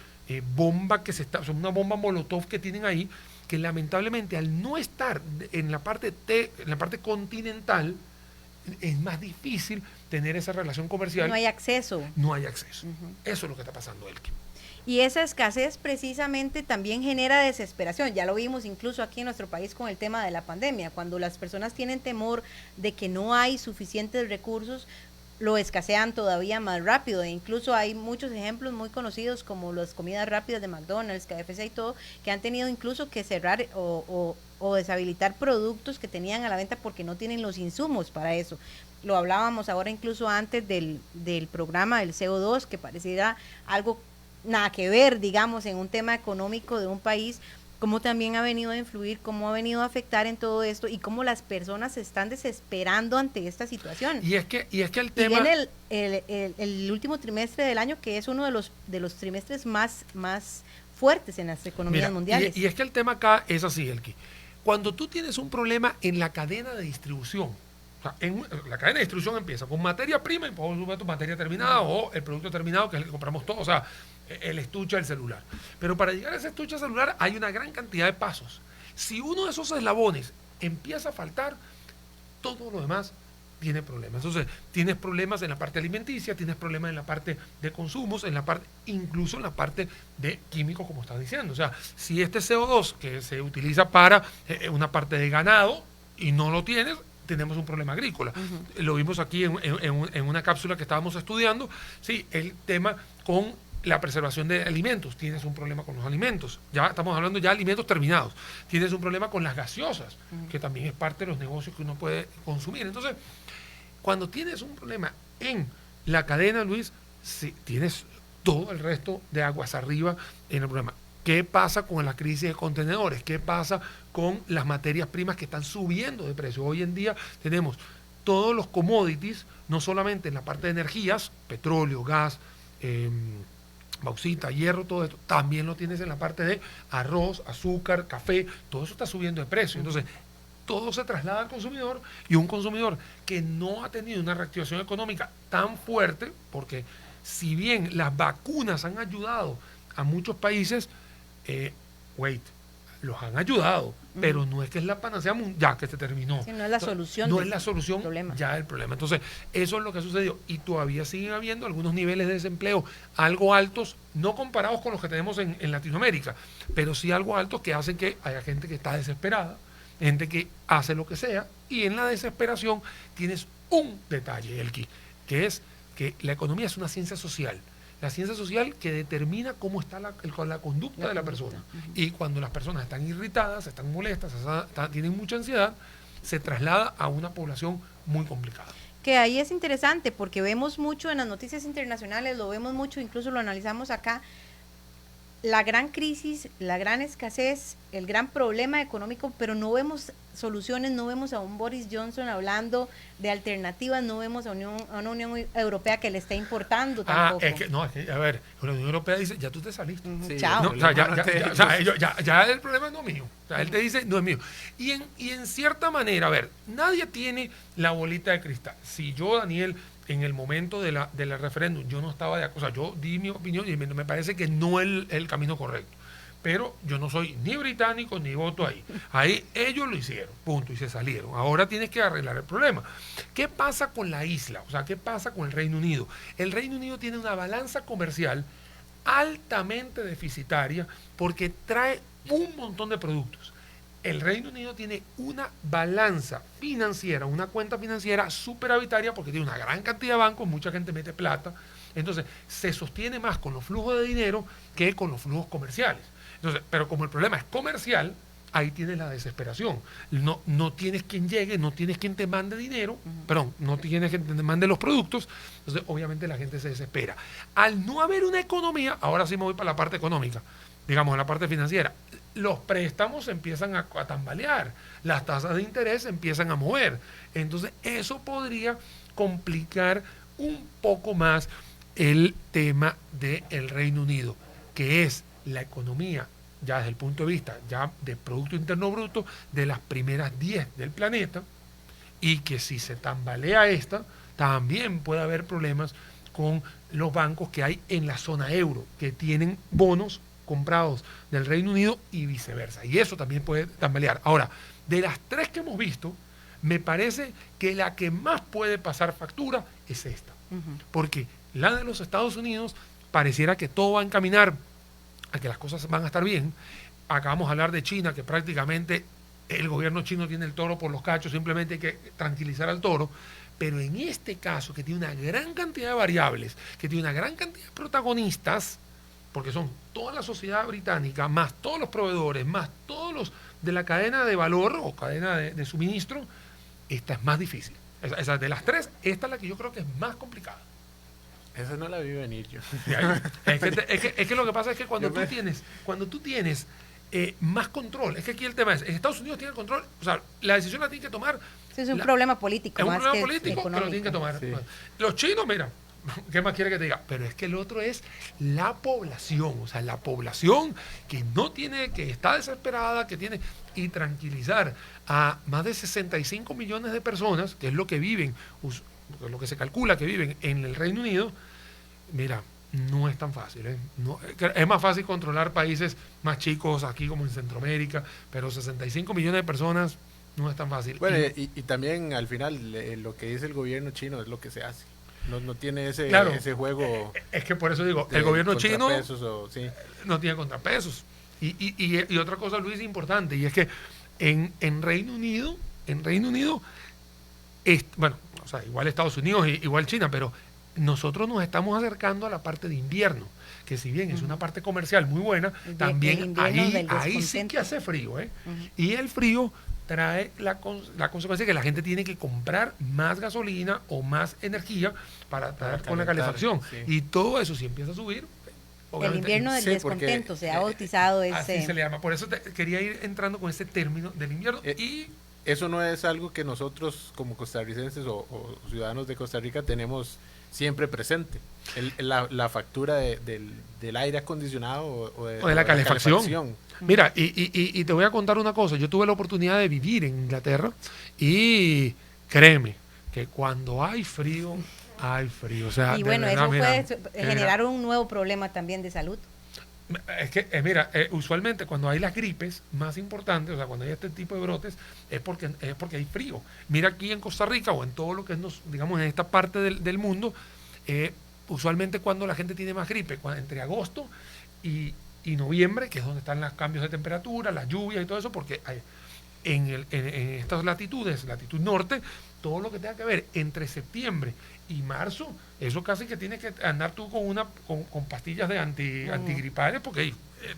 bomba una bomba molotov que tienen ahí, que lamentablemente al no estar en la parte continental, es más difícil tener esa relación comercial. No hay acceso. No hay acceso. Eso es lo que está pasando, Elke. Y esa escasez precisamente también genera desesperación. Ya lo vimos incluso aquí en nuestro país con el tema de la pandemia. Cuando las personas tienen temor de que no hay suficientes recursos, lo escasean todavía más rápido. E incluso hay muchos ejemplos muy conocidos como las comidas rápidas de McDonald's, KFC y todo, que han tenido incluso que cerrar o deshabilitar productos que tenían a la venta porque no tienen los insumos para eso. Lo hablábamos ahora incluso antes del programa del CO2, que pareciera algo nada que ver, digamos, en un tema económico de un país, cómo también ha venido a influir, cómo ha venido a afectar en todo esto y cómo las personas se están desesperando ante esta situación. Y es que el tema... Y viene el último trimestre del año, que es uno de los trimestres más fuertes en las economías mundiales. Y es que el tema acá es así, Elke. Cuando tú tienes un problema en la cadena de distribución, o sea, la cadena de distribución empieza con materia prima y por supuesto materia terminada o el producto terminado que es el que compramos todos, o sea, el estuche del celular. Pero para llegar a ese estuche celular hay una gran cantidad de pasos. Si uno de esos eslabones empieza a faltar, todo lo demás tiene problemas. Entonces, tienes problemas en la parte alimenticia, tienes problemas en la parte de consumos, incluso en la parte de químicos, como estás diciendo. O sea, si este CO2 que se utiliza para una parte de ganado y no lo tienes, tenemos un problema agrícola. Lo vimos aquí en una cápsula que estábamos estudiando. Sí, el tema con la preservación de alimentos. Tienes un problema con los alimentos. Ya estamos hablando ya de alimentos terminados. Tienes un problema con las gaseosas, que también es parte de los negocios que uno puede consumir. Entonces, cuando tienes un problema en la cadena, Luis, sí, tienes todo el resto de aguas arriba en el problema. ¿Qué pasa con la crisis de contenedores? ¿Qué pasa con las materias primas que están subiendo de precio? Hoy en día tenemos todos los commodities, no solamente en la parte de energías, petróleo, gas, bauxita, hierro, todo esto, también lo tienes en la parte de arroz, azúcar, café, todo eso está subiendo de precio. Entonces, todo se traslada al consumidor, y un consumidor que no ha tenido una reactivación económica tan fuerte, porque si bien las vacunas han ayudado a muchos países, los han ayudado, pero no es que es la panacea ya que se terminó. Sí, no es la solución. No es la solución problema. ya del problema. Entonces, eso es lo que ha sucedido. Y todavía siguen habiendo algunos niveles de desempleo algo altos, no comparados con los que tenemos en Latinoamérica, pero sí algo altos, que hacen que haya gente que está desesperada, gente que hace lo que sea, y en la desesperación tienes un detalle, Elki, que es que la economía es una ciencia social. La ciencia social que determina cómo está la conducta de la persona. Y cuando las personas están irritadas, están molestas, tienen mucha ansiedad, se traslada a una población muy complicada. Que ahí es interesante porque vemos mucho en las noticias internacionales, lo vemos mucho, incluso lo analizamos acá, la gran crisis, la gran escasez, el gran problema económico, pero no vemos soluciones, no vemos a un Boris Johnson hablando de alternativas, no vemos a una Unión Europea que le está importando tampoco. Es que, a ver, la Unión Europea dice, ya tú te saliste. Sí, Chao. No, ya el problema no es mío. O sea, él te dice, no es mío. Y en cierta manera, a ver, nadie tiene la bolita de cristal. Si yo, Daniel, en el momento de la referéndum, yo no estaba de acuerdo, o sea, yo di mi opinión y me parece que no es el camino correcto. Pero yo no soy ni británico ni voto ahí. Ahí ellos lo hicieron, punto, y se salieron. Ahora tienes que arreglar el problema. ¿Qué pasa con la isla? O sea, ¿qué pasa con el Reino Unido? El Reino Unido tiene una balanza comercial altamente deficitaria porque trae un montón de productos. El Reino Unido tiene una balanza financiera, una cuenta financiera superavitaria porque tiene una gran cantidad de bancos, mucha gente mete plata. Entonces, se sostiene más con los flujos de dinero que con los flujos comerciales. Entonces, pero como el problema es comercial, ahí tienes la desesperación. No tienes quien llegue, no tienes quien te mande dinero, perdón, no tienes quien te mande los productos, entonces obviamente la gente se desespera. Al no haber una economía, ahora sí me voy para la parte económica, digamos, la parte financiera, los préstamos empiezan a tambalear, las tasas de interés empiezan a mover. Entonces, eso podría complicar un poco más el tema del Reino Unido, que es la economía, ya desde el punto de vista ya de Producto Interno Bruto, de las primeras 10 del planeta, y que si se tambalea esta, también puede haber problemas con los bancos que hay en la zona euro, que tienen bonos comprados del Reino Unido y viceversa. Y eso también puede tambalear. Ahora, de las tres que hemos visto, me parece que la que más puede pasar factura es esta. Porque la de los Estados Unidos pareciera que todo va a encaminar a que las cosas van a estar bien. Acabamos de hablar de China, que prácticamente el gobierno chino tiene el toro por los cachos, simplemente hay que tranquilizar al toro. Pero en este caso, que tiene una gran cantidad de variables, que tiene una gran cantidad de protagonistas, porque son toda la sociedad británica, más todos los proveedores, más todos los de la cadena de valor o cadena de suministro, esta es más difícil. Esa de las tres, esta es la que yo creo que es más complicada. Esa no la vi venir yo. Es que lo que pasa es que cuando tú tienes más control, es que aquí el tema es, Estados Unidos tiene el control, o sea, la decisión la tiene que tomar. Sí, es un problema político. Es un más problema que político que lo tienen que tomar. Sí. Los chinos, mira, ¿qué más quiere que te diga? Pero es que el otro es la población, o sea, la población que no tiene, que está desesperada, que tiene, y tranquilizar a más de 65 millones de personas, que es lo que viven, lo que se calcula que viven en el Reino Unido, mira, no es tan fácil. No, es más fácil controlar países más chicos, aquí como en Centroamérica, pero 65 millones de personas no es tan fácil. Bueno, y también al final lo que dice el gobierno chino es lo que se hace. No tiene ese juego. Es que por eso digo, el gobierno chino sí. no tiene contrapesos. Y otra cosa, Luis, importante, y es que en Reino Unido, bueno, o sea, igual Estados Unidos, igual China, pero nosotros nos estamos acercando a la parte de invierno, que si bien es una parte comercial muy buena, también ahí sí que hace frío, y el frío trae la consecuencia que la gente tiene que comprar más gasolina o más energía para con la calefacción, sí. Y todo eso si empieza a subir. El invierno del descontento se ha bautizado ese. Así se le llama. Por eso quería ir entrando con ese término del invierno. Y eso no es algo que nosotros como costarricenses o ciudadanos de Costa Rica tenemos siempre presente. La factura del aire acondicionado o de la calefacción. Mira, y te voy a contar una cosa. Yo tuve la oportunidad de vivir en Inglaterra y créeme que cuando hay frío, hay frío. O sea, Y bueno, verdad, eso mira, puede generar un nuevo problema también de salud. Es que, mira, usualmente cuando hay las gripes más importantes, o sea, cuando hay este tipo de brotes, es porque hay frío. Mira aquí en Costa Rica o en todo lo que es, digamos, en esta parte del mundo, usualmente cuando la gente tiene más gripe, entre agosto y noviembre, que es donde están los cambios de temperatura, las lluvias y todo eso, porque en estas latitudes, latitud norte, todo lo que tenga que ver entre septiembre y marzo, eso casi que tienes que andar tú con pastillas de antigripales, porque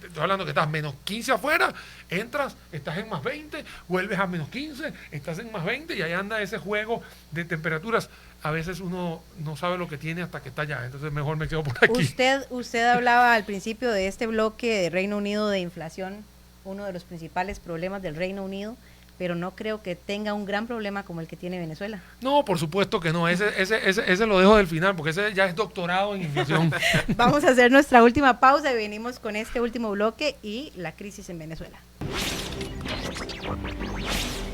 estoy hablando que estás menos 15 afuera, entras, estás en más 20, vuelves a menos 15, estás en más 20 y ahí anda ese juego de temperaturas. A veces uno no sabe lo que tiene hasta que está allá, entonces mejor me quedo por aquí. Usted hablaba al principio de este bloque de Reino Unido de inflación, uno de los principales problemas del Reino Unido, pero no creo que tenga un gran problema como el que tiene Venezuela. No, por supuesto que no, ese lo dejo del final, porque ese ya es doctorado en inflación. Vamos a hacer nuestra última pausa y venimos con este último bloque y la crisis en Venezuela.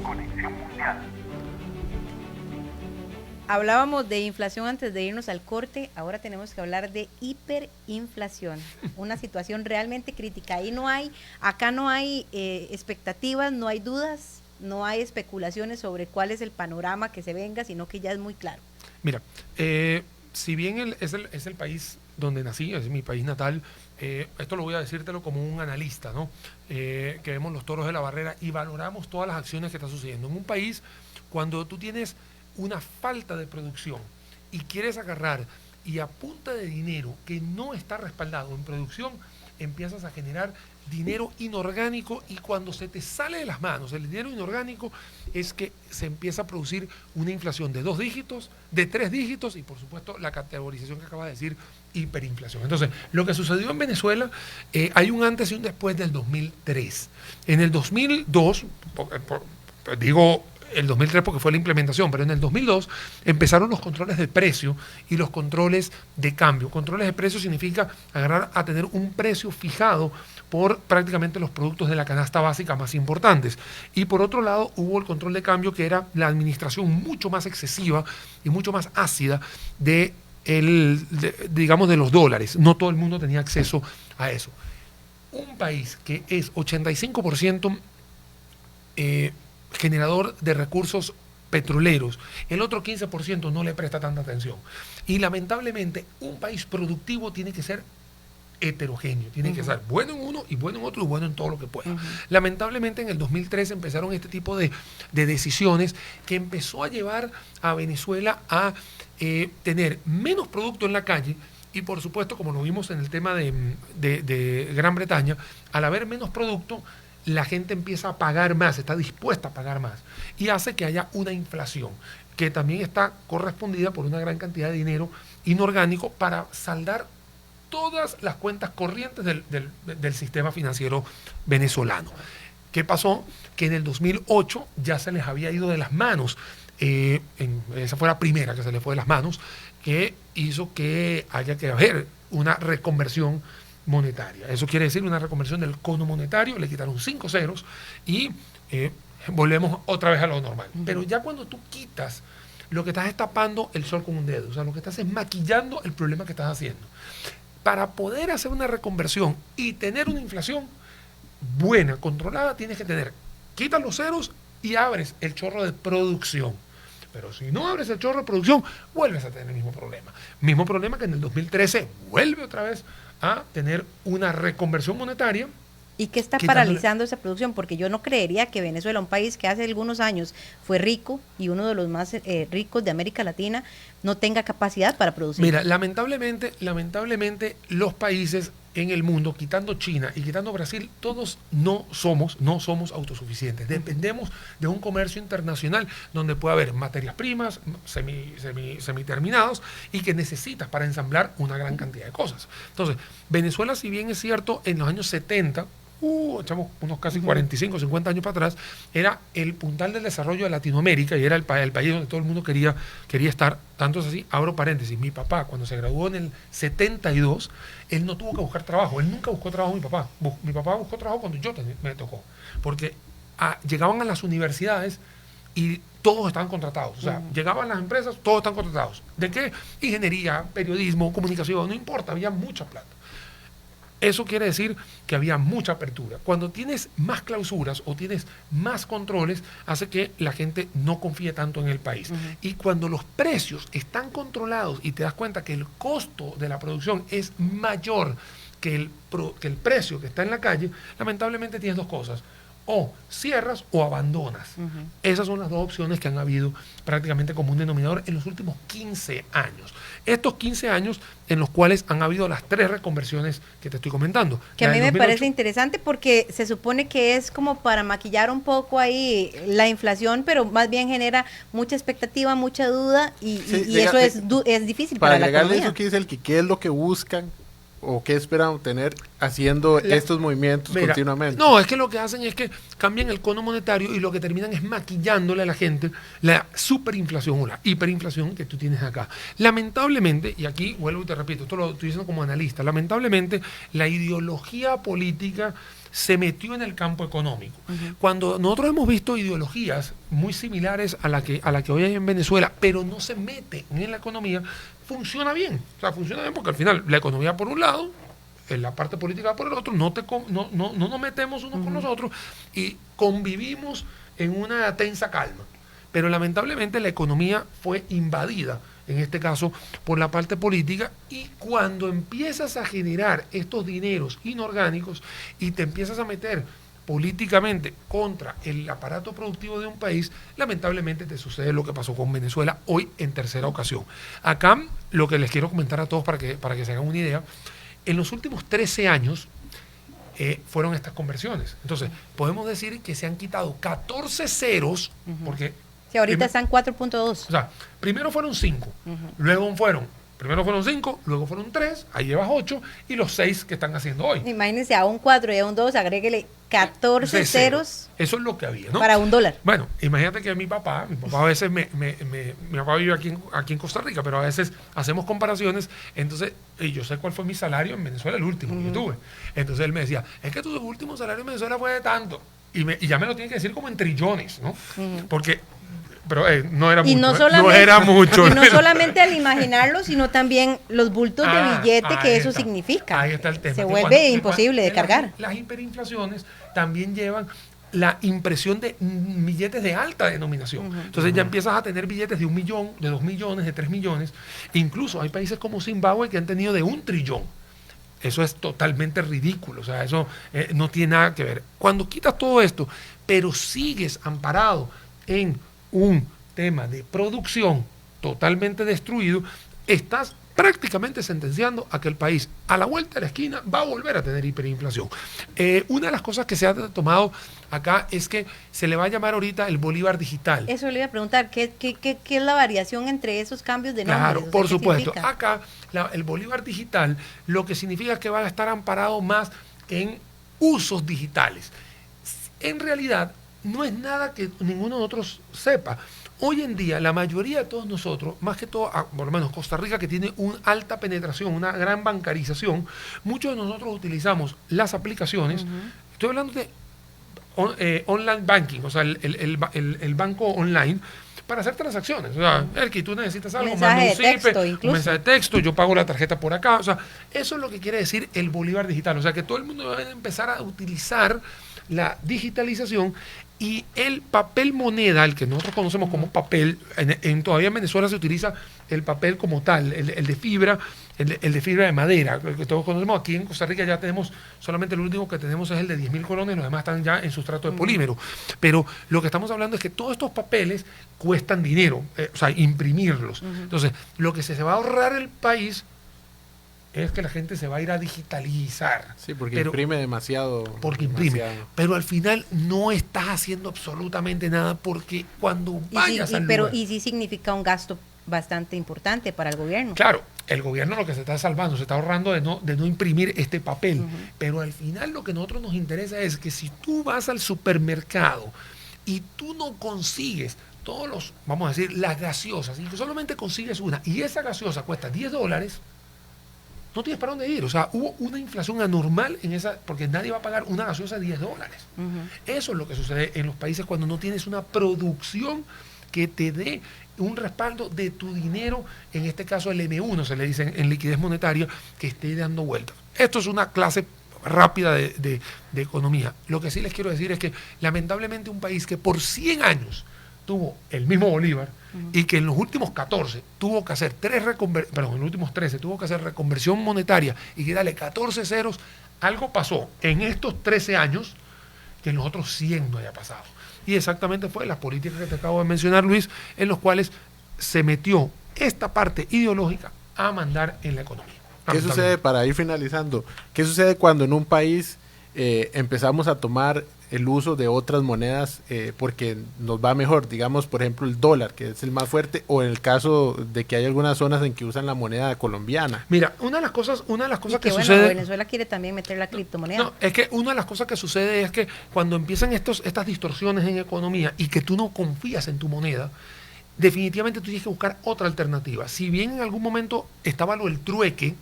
Conexión Mundial. Hablábamos de inflación antes de irnos al corte, ahora tenemos que hablar de hiperinflación, una situación realmente crítica. Acá no hay expectativas, no hay dudas, no hay especulaciones sobre cuál es el panorama que se venga, sino que ya es muy claro. Mira, si bien es el país donde nací, es mi país natal, esto lo voy a decírtelo como un analista, ¿no? Que vemos los toros de la barrera y valoramos todas las acciones que están sucediendo. En un país, cuando tú tienes una falta de producción y quieres agarrar y a punta de dinero que no está respaldado en producción, empiezas a generar dinero inorgánico y cuando se te sale de las manos el dinero inorgánico es que se empieza a producir una inflación de 2 dígitos, de 3 dígitos y por supuesto la categorización que acaba de decir, hiperinflación. Entonces, lo que sucedió en Venezuela, hay un antes y un después del 2003. En el 2002, digo el 2003 porque fue la implementación, pero en el 2002 empezaron los controles de precio y los controles de cambio. Controles de precio significa agarrar a tener un precio fijado por prácticamente los productos de la canasta básica más importantes. Y por otro lado hubo el control de cambio, que era la administración mucho más excesiva y mucho más ácida digamos, de los dólares. No todo el mundo tenía acceso a eso. Un país que es 85% generador de recursos petroleros, el otro 15% no le presta tanta atención. Y lamentablemente un país productivo tiene que ser heterogéneo, tiene que ser bueno en uno y bueno en otro y bueno en todo lo que pueda. Lamentablemente en el 2013 empezaron este tipo de decisiones que empezó a llevar a Venezuela a tener menos producto en la calle y por supuesto, como lo vimos en el tema de Gran Bretaña, al haber menos producto, la gente empieza a pagar más, está dispuesta a pagar más y hace que haya una inflación que también está correspondida por una gran cantidad de dinero inorgánico para saldar todas las cuentas corrientes del sistema financiero venezolano. ¿Qué pasó? Que en el 2008 ya se les había ido de las manos, esa fue la primera que se les fue de las manos, que hizo que haya que haber una reconversión monetaria. Eso quiere decir una reconversión del cono monetario, le quitaron 5 ceros y volvemos otra vez a lo normal. Pero ya cuando tú quitas, lo que estás es tapando el sol con un dedo, o sea, lo que estás es maquillando el problema que estás haciendo. Para poder hacer una reconversión y tener una inflación buena, controlada, tienes que quitas los ceros y abres el chorro de producción. Pero si no abres el chorro de producción, vuelves a tener el mismo problema. Mismo problema que en el 2013 vuelve otra vez a tener una reconversión monetaria. ¿Y qué está paralizando esa producción? Porque yo no creería que Venezuela, un país que hace algunos años fue rico y uno de los más ricos de América Latina, no tenga capacidad para producir. Mira, lamentablemente los países en el mundo, quitando China y quitando Brasil, todos no somos autosuficientes. Dependemos de un comercio internacional donde puede haber materias primas, semiterminados y que necesitas para ensamblar una gran cantidad de cosas. Entonces, Venezuela, si bien es cierto, en los años 70 echamos unos casi 45, 50 años para atrás, era el puntal del desarrollo de Latinoamérica y era el país donde todo el mundo quería estar. Tanto es así, abro paréntesis, mi papá cuando se graduó en el 72, él no tuvo que buscar trabajo, él nunca buscó trabajo mi papá. Mi papá buscó trabajo cuando me tocó, porque llegaban a las universidades y todos estaban contratados. O sea, llegaban las empresas, todos están contratados. ¿De qué? Ingeniería, periodismo, comunicación, no importa, había mucha plata. Eso quiere decir que había mucha apertura. Cuando tienes más clausuras o tienes más controles, hace que la gente no confíe tanto en el país. Y cuando los precios están controlados y te das cuenta que el costo de la producción es mayor que el precio que está en la calle, lamentablemente tienes dos cosas. O cierras o abandonas. Esas son las dos opciones que han habido prácticamente como un denominador en los últimos 15 años. Estos 15 años en los cuales han habido las 3 reconversiones que te estoy comentando. Que a mí me parece interesante porque se supone que es como para maquillar un poco ahí la inflación, pero más bien genera mucha expectativa, mucha duda y eso es difícil para la economía. Eso que dice el que qué es lo que buscan o qué esperan obtener haciendo estos movimientos continuamente. No, es que lo que hacen es que cambian el cono monetario y lo que terminan es maquillándole a la gente la superinflación o la hiperinflación que tú tienes acá. Lamentablemente, y aquí vuelvo y te repito, esto lo estoy diciendo como analista, lamentablemente la ideología política se metió en el campo económico. Cuando nosotros hemos visto ideologías muy similares a la que hoy hay en Venezuela, pero no se mete en la economía, funciona bien. O sea, funciona bien porque al final la economía por un lado, en la parte política por el otro, no nos metemos unos con los otros y convivimos en una tensa calma. Pero lamentablemente la economía fue invadida, en este caso, por la parte política, y cuando empiezas a generar estos dineros inorgánicos y te empiezas a meter políticamente contra el aparato productivo de un país, lamentablemente te sucede lo que pasó con Venezuela hoy en tercera ocasión. Acá lo que les quiero comentar a todos para que se hagan una idea, en los últimos 13 años fueron estas conversiones. Entonces, podemos decir que se han quitado 14 ceros, porque... Sí, ahorita están 4.2. O sea, primero fueron 5, primero fueron 5, luego fueron 3, ahí llevas 8 y los 6 que están haciendo hoy. Imagínense, a un 4 y a un 2, agréguele 14 ceros. Eso es lo que había, ¿no? Para $1. Bueno, imagínate que mi papá a veces mi papá vive aquí en Costa Rica, pero a veces hacemos comparaciones, entonces, y yo sé cuál fue mi salario en Venezuela, el último que yo tuve. Entonces él me decía, es que tu último salario en Venezuela fue de tanto. Y ya me lo tiene que decir como en trillones, ¿no? Porque... Pero no era mucho. No era mucho. Y no solamente al imaginarlo, sino también los bultos de billete que eso significa. Ahí está el tema. Se vuelve imposible de cargar. Las hiperinflaciones también llevan la impresión de billetes de alta denominación. Entonces ya empiezas a tener billetes de 1 millón, de 2 millones, de 3 millones. Incluso hay países como Zimbabue que han tenido de 1 trillón. Eso es totalmente ridículo. O sea, eso no tiene nada que ver. Cuando quitas todo esto, pero sigues amparado en un tema de producción totalmente destruido, estás prácticamente sentenciando a que el país a la vuelta de la esquina va a volver a tener hiperinflación. Una de las cosas que se ha tomado acá es que se le va a llamar ahorita el Bolívar digital. Eso le iba a preguntar, ¿qué es la variación entre esos cambios de nombres? Claro, por supuesto. Acá el Bolívar digital lo que significa es que va a estar amparado más en usos digitales. En realidad, no es nada que ninguno de nosotros sepa. Hoy en día, la mayoría de todos nosotros, más que todo, por lo menos Costa Rica, que tiene una alta penetración, una gran bancarización, muchos de nosotros utilizamos las aplicaciones. Estoy hablando de online banking, o sea, el banco online, para hacer transacciones. O sea, que tú necesitas algo, manda un mensaje de texto, yo pago la tarjeta por acá. O sea, eso es lo que quiere decir el Bolívar digital. O sea, que todo el mundo debe empezar a utilizar la digitalización y el papel moneda, el que nosotros conocemos como papel, todavía en Venezuela se utiliza el papel como tal, el de fibra, el de fibra de madera, el que todos conocemos. Aquí en Costa Rica ya tenemos, solamente el último que tenemos es el de 10.000 colones, los demás están ya en sustrato de polímero. Pero lo que estamos hablando es que todos estos papeles cuestan dinero, o sea, imprimirlos. Entonces, lo que se va a ahorrar el país es que la gente se va a ir a digitalizar. Sí, porque imprime demasiado. Porque imprime. Pero al final no estás haciendo absolutamente nada porque cuando vayas al lugar... Y sí significa un gasto bastante importante para el gobierno. Claro. el gobierno lo que se está salvando, se está ahorrando de no imprimir este papel. Pero al final lo que a nosotros nos interesa es que si tú vas al supermercado y tú no consigues todos los, vamos a decir, las gaseosas, y que solamente consigues una, y esa gaseosa cuesta $10, no tienes para dónde ir. O sea, hubo una inflación anormal en esa, porque nadie va a pagar una gaseosa de $10. Eso es lo que sucede en los países cuando no tienes una producción que te dé un respaldo de tu dinero, en este caso el M1, se le dice en liquidez monetaria, que esté dando vueltas. Esto es una clase rápida de economía. Lo que sí les quiero decir es que lamentablemente un país que por 100 años tuvo el mismo Bolívar y que en los últimos 14 tuvo que hacer en los últimos 13 tuvo que hacer reconversión monetaria y que darle 14 ceros, algo pasó en estos 13 años que en los otros 100 no haya pasado. Y exactamente fue las políticas que te acabo de mencionar, Luis, en los cuales se metió esta parte ideológica a mandar en la economía. ¿Qué sucede, para ir finalizando, qué sucede cuando en un país empezamos a tomar el uso de otras monedas porque nos va mejor? Digamos, por ejemplo, el dólar, que es el más fuerte, o en el caso de que hay algunas zonas en que usan la moneda colombiana. Mira, una de las cosas que bueno, sucede... Venezuela quiere también meter la criptomoneda. No, es que una de las cosas que sucede es que cuando empiezan estas distorsiones en economía y que tú no confías en tu moneda, definitivamente tú tienes que buscar otra alternativa. Si bien en algún momento estaba lo del trueque,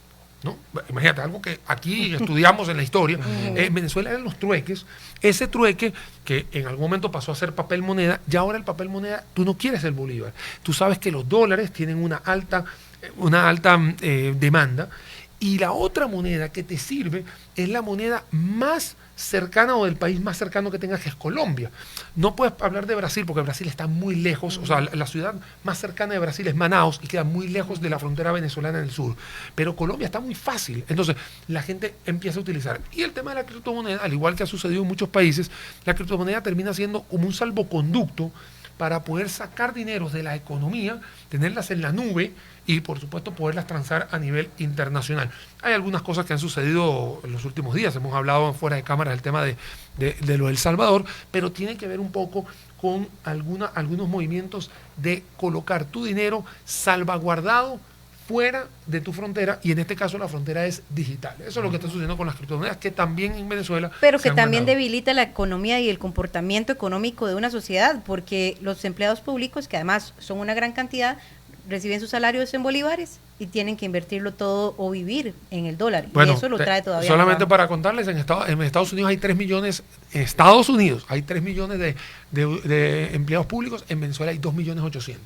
¿no? Imagínate, algo que aquí estudiamos en la historia. En Venezuela eran los trueques. Ese trueque que en algún momento pasó a ser papel moneda, ya ahora el papel moneda, tú no quieres el bolívar. Tú sabes que los dólares tienen una alta demanda, y la otra moneda que te sirve es la moneda más cercana o del país más cercano que tengas, que es Colombia. No puedes hablar de Brasil porque Brasil está muy lejos, o sea, la ciudad más cercana de Brasil es Manaus y queda muy lejos de la frontera venezolana en el sur. Pero Colombia está muy fácil, entonces la gente empieza a utilizar. Y el tema de la criptomoneda, al igual que ha sucedido en muchos países, la criptomoneda termina siendo como un salvoconducto para poder sacar dinero de la economía, tenerlas en la nube y por supuesto poderlas transar a nivel internacional. Hay algunas cosas que han sucedido en los últimos días, hemos hablado fuera de cámara del tema de lo del Salvador, pero tiene que ver un poco con algunos movimientos de colocar tu dinero salvaguardado fuera de tu frontera, y en este caso la frontera es digital. Eso es lo que está sucediendo con las criptomonedas, que también en Venezuela pero que también debilita la economía y el comportamiento económico de una sociedad, porque los empleados públicos, que además son una gran cantidad, reciben sus salarios en bolívares y tienen que invertirlo todo o vivir en el dólar. Bueno, y eso lo trae todavía. Solamente para contarles, en Estados Unidos hay 3 millones, en Estados Unidos hay 3 millones de empleados públicos, en Venezuela hay 2.800.000.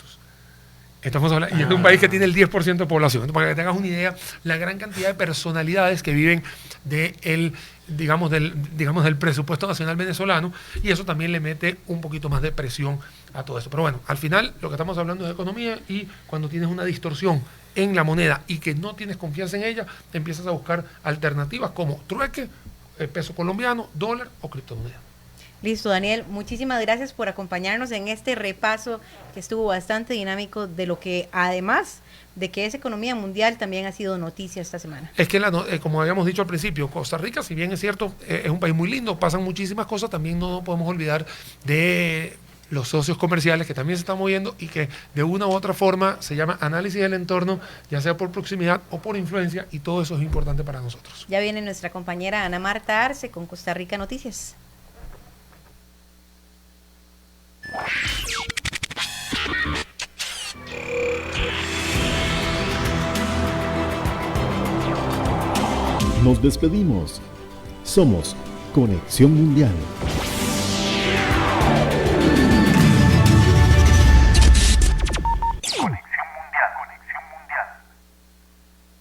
Estamos hablando, y es de un país que tiene el 10% de población. Entonces, para que tengas una idea, la gran cantidad de personalidades que viven del presupuesto nacional venezolano, y eso también le mete un poquito más de presión a todo eso. Pero bueno, al final lo que estamos hablando es de economía, y cuando tienes una distorsión en la moneda y que no tienes confianza en ella, empiezas a buscar alternativas como trueque, peso colombiano, dólar o criptomoneda. Listo, Daniel, muchísimas gracias por acompañarnos en este repaso que estuvo bastante dinámico de lo que, además de que es economía mundial, también ha sido noticia esta semana. Es que, como habíamos dicho al principio, Costa Rica, si bien es cierto, es un país muy lindo, pasan muchísimas cosas, también no nos podemos olvidar de los socios comerciales que también se están moviendo y que de una u otra forma se llama análisis del entorno, ya sea por proximidad o por influencia, y todo eso es importante para nosotros. Ya viene nuestra compañera Ana Marta Arce con Costa Rica Noticias. Nos despedimos. Somos Conexión Mundial.